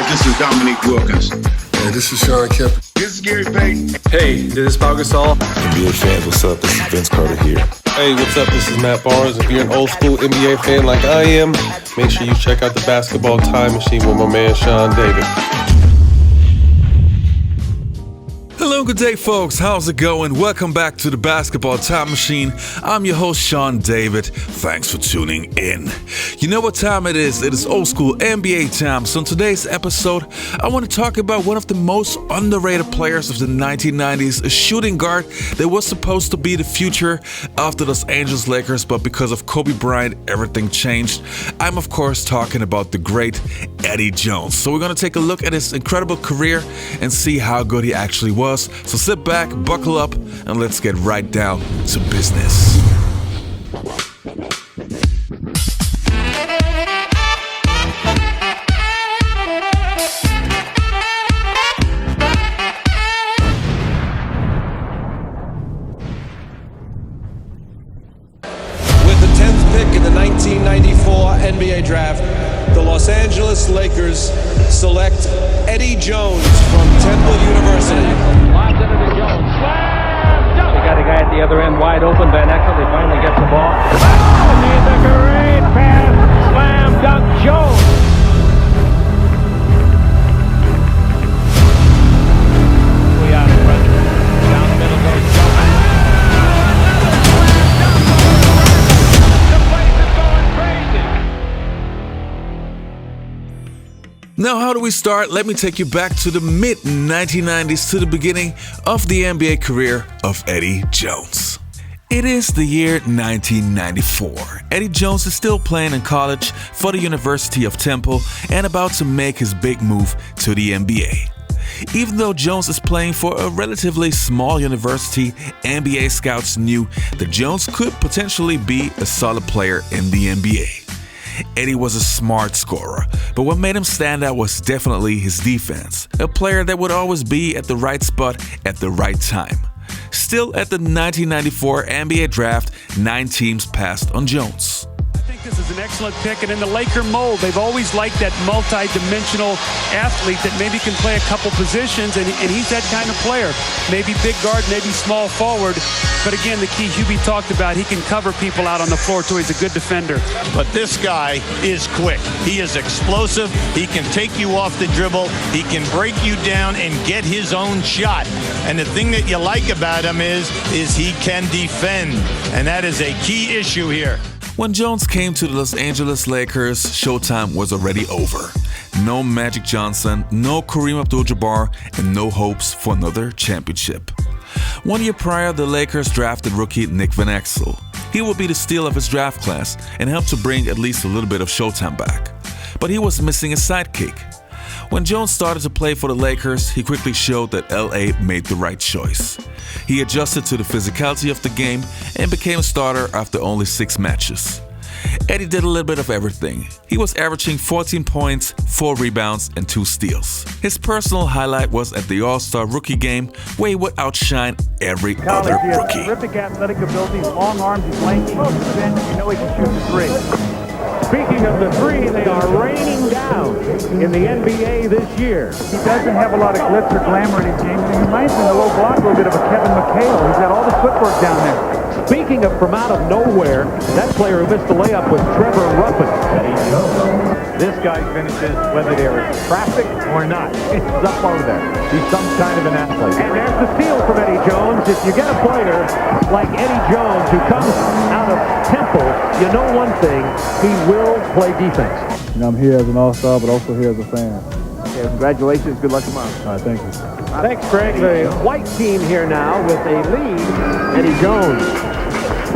This is Dominique Wilkins. Hey, this is Sean Kemp. This is Gary Payton. Hey, this is Pau Gasol. NBA fans, what's up? This is Vince Carter here. Hey, what's up? This is Matt Barnes. If you're an old school NBA fan like I am, make sure you check out the Basketball Time Machine with my man Sean David. Hello, good day, folks. How's it going? Welcome back to the Basketball Time Machine. I'm your host, Sean David. Thanks for tuning in. You know what time it is? It is old school NBA time. So in today's episode, I want to talk about one of the most underrated players of the 1990s, a shooting guard that was supposed to be the future of the Los Angeles Lakers, but because of Kobe Bryant, everything changed. I'm, of course, talking about the great Eddie Jones. So we're going to take a look at his incredible career and see how good he actually was. So sit back, buckle up, and let's get right down to business. With the 10th pick in the 1994 NBA Draft, the Los Angeles Lakers select Eddie Jones from Temple University. Lobs it to Jones. Slam dunk. They got a guy at the other end wide open. Van Exel, they finally get the ball. Oh, he's a great pass. Slam dunk Jones. We out in front. Down the middle goes Jones. The place is going crazy. Now, how do we start? Let me take you back to the mid-1990s, to the beginning of the NBA career of Eddie Jones. It is the year 1994. Eddie Jones is still playing in college for the University of Temple and about to make his big move to the NBA. Even though Jones is playing for a relatively small university, NBA scouts knew that Jones could potentially be a solid player in the NBA. Eddie was a smart scorer, but what made him stand out was definitely his defense, a player that would always be at the right spot at the right time. Still, at the 1994 NBA Draft, 9 teams passed on Jones. I think this is an excellent pick, and in the Laker mold, they've always liked that multi-dimensional athlete that maybe can play a couple positions, and he's that kind of player. Maybe big guard, maybe small forward, but again, the key Hubie talked about, he can cover people out on the floor too. He's a good defender. But this guy is quick. He is explosive. He can take you off the dribble. He can break you down and get his own shot. And the thing that you like about him is he can defend, and that is a key issue here. When Jones came to the Los Angeles Lakers, Showtime was already over. No Magic Johnson, no Kareem Abdul-Jabbar, and no hopes for another championship. 1 year prior, the Lakers drafted rookie Nick Van Exel. He would be the steal of his draft class and help to bring at least a little bit of Showtime back. But he was missing a sidekick. When Jones started to play for the Lakers, he quickly showed that LA made the right choice. He adjusted to the physicality of the game and became a starter after only 6 matches. Eddie did a little bit of everything. He was averaging 14 points, 4 rebounds, and 2 steals. His personal highlight was at the All-Star Rookie Game, where he would outshine every other rookie. Terrific athletic ability, long arms, he's lanky, you know he can shoot the three. Speaking of the three, they are raining down in the NBA this year. He doesn't have a lot of glitz or glamour in his game. He reminds me in the low block a little bit of a Kevin McHale. He's got all the footwork down there. Speaking of from out of nowhere, that player who missed the layup was Trevor Ruffin. This guy finishes whether there is traffic or not. It's up over there. He's some kind of an athlete. And there's the steal from Eddie Jones. If you get a player like Eddie Jones who comes out of Temple, you know one thing, he will play defense. And I'm here as an all-star, but also here as a fan. Okay, congratulations. Good luck tomorrow. All right, thank you. Thanks, Craig. The white team here now with a lead. Eddie Jones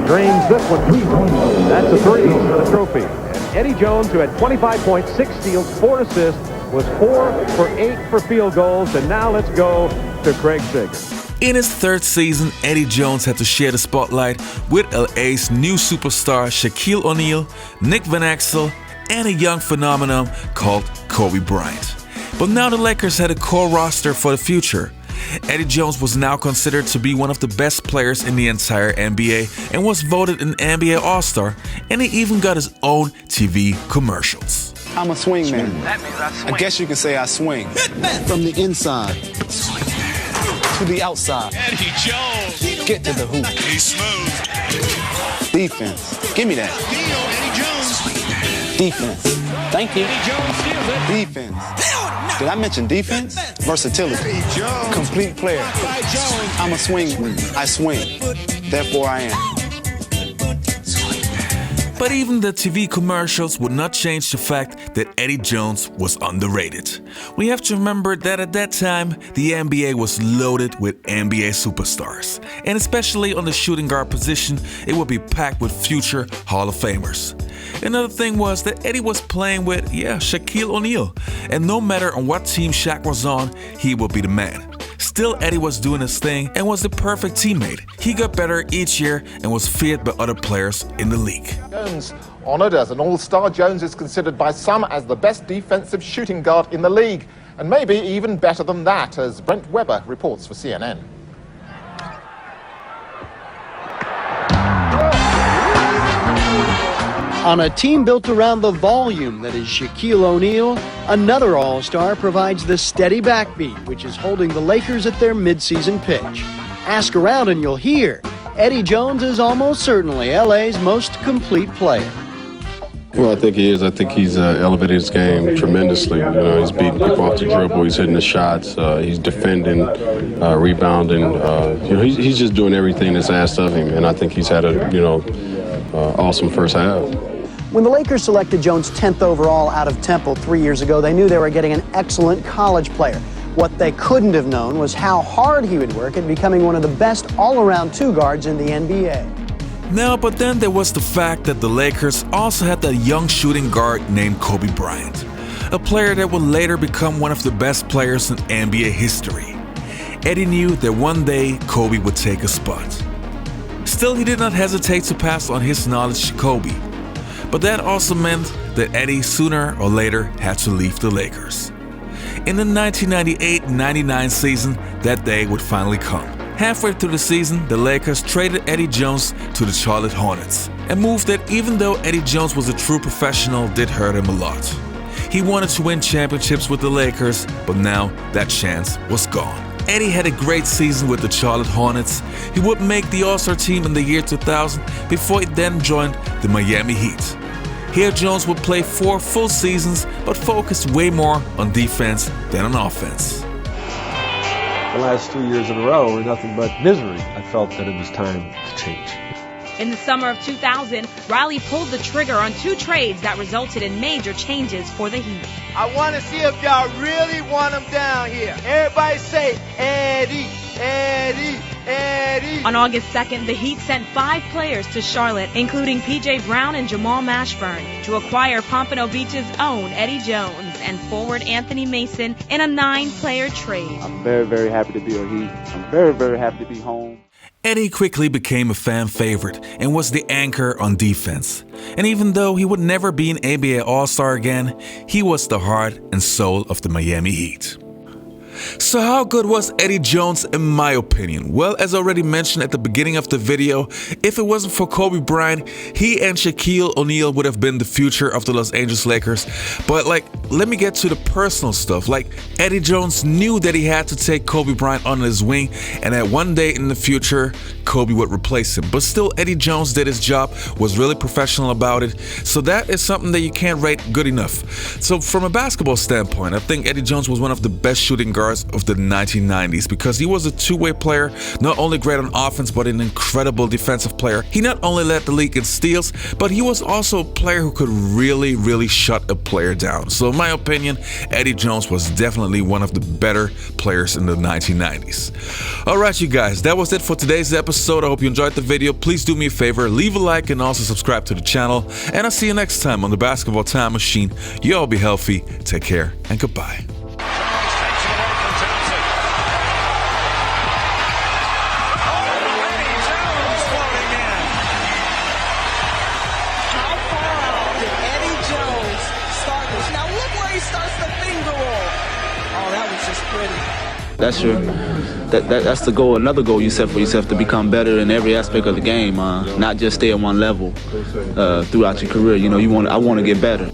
drains this one. That's a 3 for the trophy. And Eddie Jones, who had 25 points, 6 steals, 4 assists, was 4 for 8 for field goals. And now let's go to Craig Sager. In his 3rd season, Eddie Jones had to share the spotlight with LA's new superstar Shaquille O'Neal, Nick Van Exel, and a young phenomenon called Kobe Bryant. But now the Lakers had a core roster for the future. Eddie Jones was now considered to be one of the best players in the entire NBA and was voted an NBA All-Star, and he even got his own TV commercials. I'm a swing man. That means I swing. I guess you can say I swing. From the inside to the outside. Eddie Jones. Get to the hoop. He's smooth. Defense. Give me that. Eddie Jones. Defense. Thank you. Eddie Jones steals it. Defense. Did I mention defense? Versatility. Complete player. I'm a swing. I swing. Therefore I am. But even the TV commercials would not change the fact that Eddie Jones was underrated. We have to remember that at that time, the NBA was loaded with NBA superstars. And especially on the shooting guard position, it would be packed with future Hall of Famers. Another thing was that Eddie was playing with, Shaquille O'Neal. And no matter on what team Shaq was on, he would be the man. Still, Eddie was doing his thing and was the perfect teammate. He got better each year and was feared by other players in the league. Jones, honoured as an all-star, Jones is considered by some as the best defensive shooting guard in the league, and maybe even better than that, as Brent Weber reports for CNN. On a team built around the volume that is Shaquille O'Neal, another All-Star provides the steady backbeat, which is holding the Lakers at their midseason pitch. Ask around and you'll hear, Eddie Jones is almost certainly LA's most complete player. Well, I think he is. I think he's elevated his game tremendously. He's beating people off the dribble. He's hitting the shots. He's defending, rebounding. He's just doing everything that's asked of him. And I think he's had a, awesome first half. When the Lakers selected Jones 10th overall out of Temple 3 years ago, they knew they were getting an excellent college player. What they couldn't have known was how hard he would work at becoming one of the best all-around two guards in the NBA. No, but then there was the fact that the Lakers also had a young shooting guard named Kobe Bryant, a player that would later become one of the best players in NBA history. Eddie knew that one day Kobe would take a spot. Still, he did not hesitate to pass on his knowledge to Kobe. But that also meant that Eddie sooner or later had to leave the Lakers. In the 1998-99 season, that day would finally come. Halfway through the season, the Lakers traded Eddie Jones to the Charlotte Hornets, a move that, even though Eddie Jones was a true professional, did hurt him a lot. He wanted to win championships with the Lakers, but now that chance was gone. Eddie had a great season with the Charlotte Hornets. He would make the All-Star team in the year 2000 before he then joined the Miami Heat. Here Jones would play 4 full seasons, but focused way more on defense than on offense. The last 2 years in a row were nothing but misery. I felt that it was time to change. In the summer of 2000, Riley pulled the trigger on 2 trades that resulted in major changes for the Heat. I want to see if y'all really want him down here. Everybody say, Eddie, Eddie, Eddie. On August 2nd, the Heat sent 5 players to Charlotte, including P.J. Brown and Jamal Mashburn, to acquire Pompano Beach's own Eddie Jones and forward Anthony Mason in a 9-player trade. I'm very, very happy to be a Heat. I'm very, very happy to be home. Eddie quickly became a fan favorite and was the anchor on defense. And even though he would never be an NBA All-Star again, he was the heart and soul of the Miami Heat. So how good was Eddie Jones in my opinion? Well, as already mentioned at the beginning of the video, if it wasn't for Kobe Bryant, he and Shaquille O'Neal would have been the future of the Los Angeles Lakers. But let me get to the personal stuff. Eddie Jones knew that he had to take Kobe Bryant under his wing and that one day in the future, Kobe would replace him. But still, Eddie Jones did his job, was really professional about it. So that is something that you can't rate good enough. So from a basketball standpoint, I think Eddie Jones was one of the best shooting guards of the 1990s because he was a two-way player, not only great on offense but an incredible defensive player. He not only led the league in steals, but he was also a player who could really shut a player down. So in my opinion, Eddie Jones was definitely one of the better players in the 1990s. Alright you guys, that was it for today's episode. I hope you enjoyed the video. Please do me a favor, leave a like and also subscribe to the channel. And I'll see you next time on the Basketball Time Machine. You all be healthy, take care, and goodbye. That's the goal. Another goal you set for yourself, to become better in every aspect of the game, not just stay at one level throughout your career. I want to get better.